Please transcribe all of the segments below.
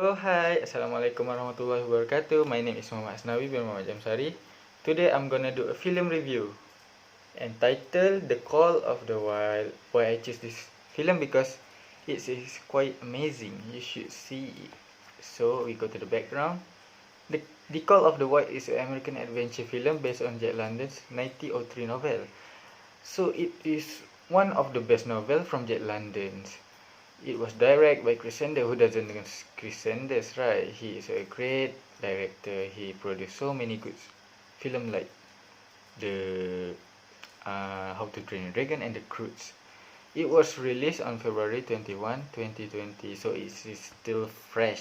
Oh hi, Assalamualaikum warahmatullahi wabarakatuh. My name is Muhammad Asnawi bin Muhammad Jamsari. Today I'm gonna do a film review entitled The Call of the Wild. Why I choose this film because it is quite amazing. You should see it. So we go to the background. The Call of the Wild is an American adventure film based on Jack London's 1903 novel. So it is one of the best novels from Jack London's. It was directed by Chris Sanders. Who doesn't know Chris Sanders, right? He is a great director. He produced so many good films like the How to Train Your Dragon and The Croods. It was released on February 21, 2020, so it is still fresh.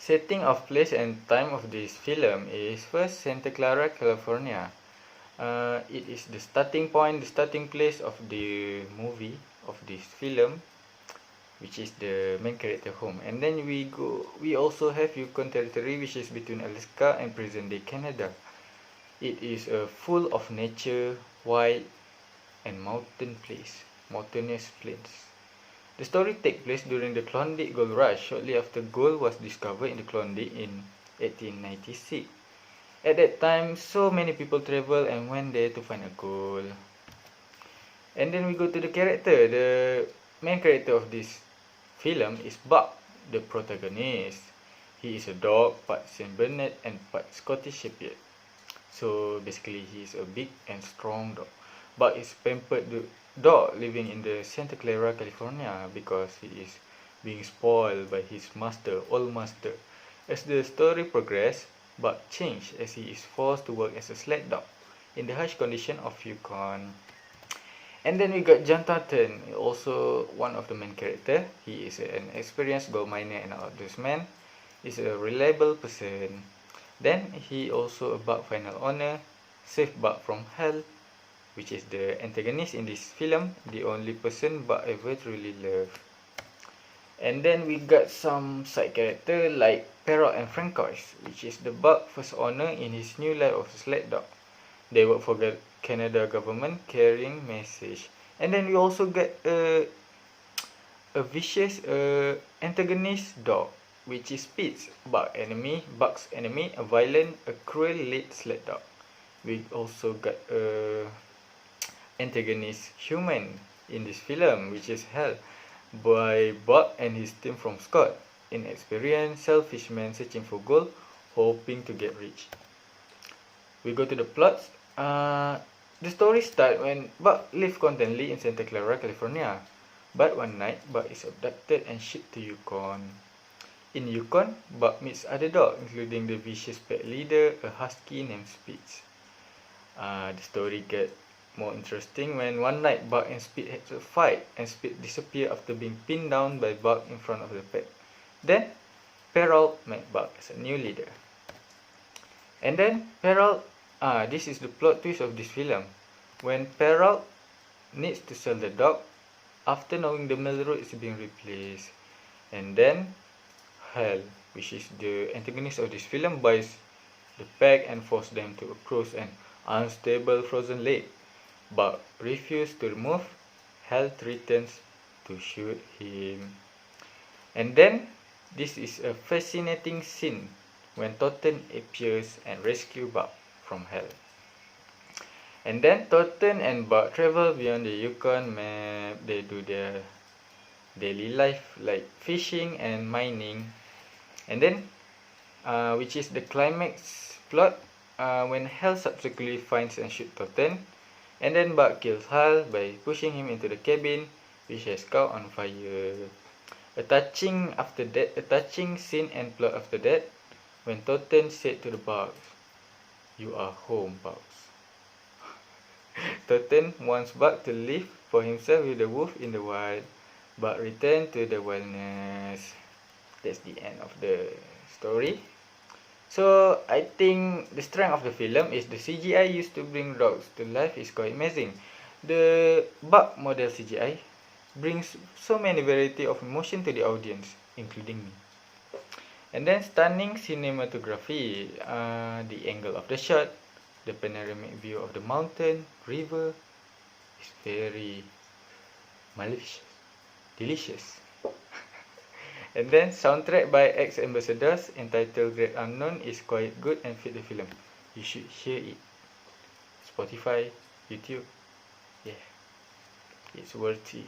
Setting of place and time of this film is first Santa Clara, California. It is the starting point, the starting place of the movie, of this film, which is the main character home. And then we also have Yukon Territory, which is between Alaska and present day Canada. It is full of nature, wild and mountainous plains. The story takes place during the Klondike Gold Rush, shortly after gold was discovered in the Klondike in 1896. At that time, so many people travel and went there to find a gold. And then we go to the character. The main character of this film is Buck, the protagonist. He is a dog, part Saint Bernard and part Scottish Shepherd. So basically, he is a big and strong dog. Buck is pampered dog living in the Santa Clara, California, because he is being spoiled by his master, old master. As the story progresses, Buck changes as he is forced to work as a sled dog in the harsh condition of Yukon. And then we got John Thornton, also one of the main character. He is an experienced gold miner and outdoorsman. He's a reliable person. Then he also a Buck final honor, save Buck from hell, which is the antagonist in this film, the only person Buck ever truly loved. And then we got some side character like Perrault and Francois, which is the Buck first honor in his new life of a sled dog. They work for the Canada government carrying message. And then we also get a vicious antagonist dog, which is Spitz, Buck's enemy, a violent, a cruel late sled dog. We also got a antagonist human in this film, which is held by Buck and his team from Scott, inexperienced, selfish man searching for gold, hoping to get rich. We go to the plots. The story starts when Buck lives contentedly in Santa Clara, California. But one night, Buck is abducted and shipped to Yukon. In Yukon, Buck meets other dogs, including the vicious pet leader, a husky named Spitz. The story gets more interesting when one night Buck and Spitz had a fight and Spitz disappeared after being pinned down by Buck in front of the pet. Then, Perrault met Buck as a new leader. And then, Perrault this is the plot twist of this film. When Perrault needs to sell the dog after knowing the mail route is being replaced. And then Hal, which is the antagonist of this film, buys the pack and forces them to approach an unstable frozen lake. But refuses to remove. Hal threatens to shoot him. And then this is a fascinating scene when Thornton appears and rescues Buck from hell. And then Thornton and Buck travel beyond the Yukon map. They do their daily life like fishing and mining. And then, which is the climax plot, when Hal subsequently finds and shoots Thornton. And then Buck kills Hal by pushing him into the cabin, which has caught on fire. A touching scene and plot after that, when Thornton said to the Bucks, "You are home, Bucks." Thornton wants Buck to live for himself with the wolf in the wild, but return to the wilderness. That's the end of the story. So I think the strength of the film is the CGI used to bring dogs to life is quite amazing. The Buck model CGI brings so many variety of emotion to the audience, including me. And then stunning cinematography, the angle of the shot, the panoramic view of the mountain, river is very delicious. And then soundtrack by X Ambassadors entitled Great Unknown is quite good and fit the film. You should hear it. Spotify, YouTube, yeah, it's worthy.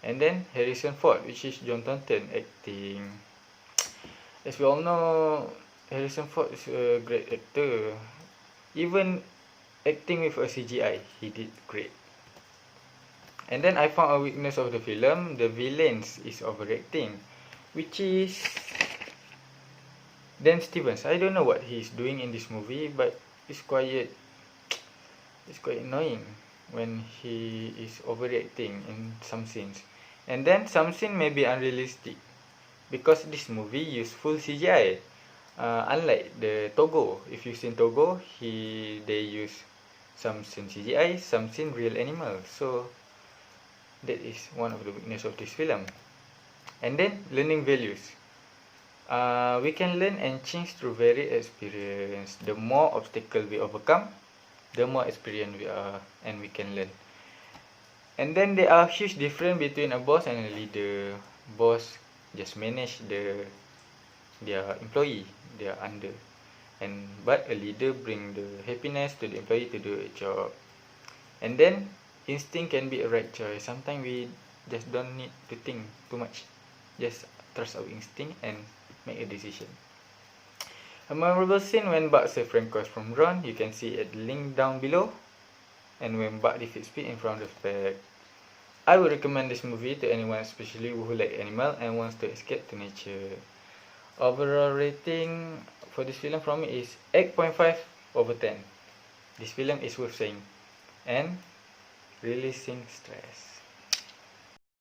And then Harrison Ford, which is John Thornton acting. As we all know, Harrison Ford is a great actor. Even acting with a CGI, he did great. And then I found a weakness of the film. The villains is overacting, which is Dan Stevens. I don't know what he's doing in this movie, but it's quite annoying when he is overreacting in some scenes. And then some scene may be unrealistic because this movie use full CGI. Unlike the Togo, if you've seen Togo, they use some scene CGI, some scene real animals. So that is one of the weakness of this film. And then learning values. We can learn and change through varied experience. The more obstacle we overcome, the more experience we are and we can learn. And then there are huge difference between a boss and a leader. Boss just manage their employee, their under, but a leader bring the happiness to the employee to do a job. And then instinct can be a right choice. Sometimes we just don't need to think too much. Just trust our instinct and make a decision. A memorable scene when Bart saves Frankos from Ron, you can see at the link down below. And when Bart defeats Pete in front of the pack. I would recommend this movie to anyone, especially who like animal and wants to escape to nature. Overall rating for this film from me is 8.5/10. This film is worth seeing and releasing stress.